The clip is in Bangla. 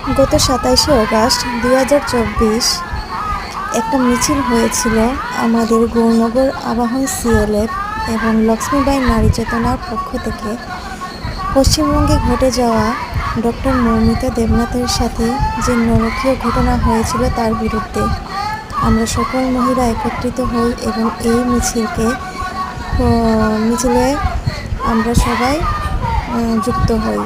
গত ২৭শে অগাস্ট ২০২৪ একটা মিছিল হয়েছিল আমাদের গৌরনগর আবাহন সিএলএফ এবং লক্ষ্মীবাঈ নারী চেতনার পক্ষ থেকে। পশ্চিমবঙ্গে ঘটে যাওয়া ডক্টর মৌমিতা দেবনাথের সাথে যে নরকীয় ঘটনা হয়েছিল তার বিরুদ্ধে আমরা সকল মহিলা একত্রিত হই এবং এই মিছিলে আমরা সবাই যুক্ত হই।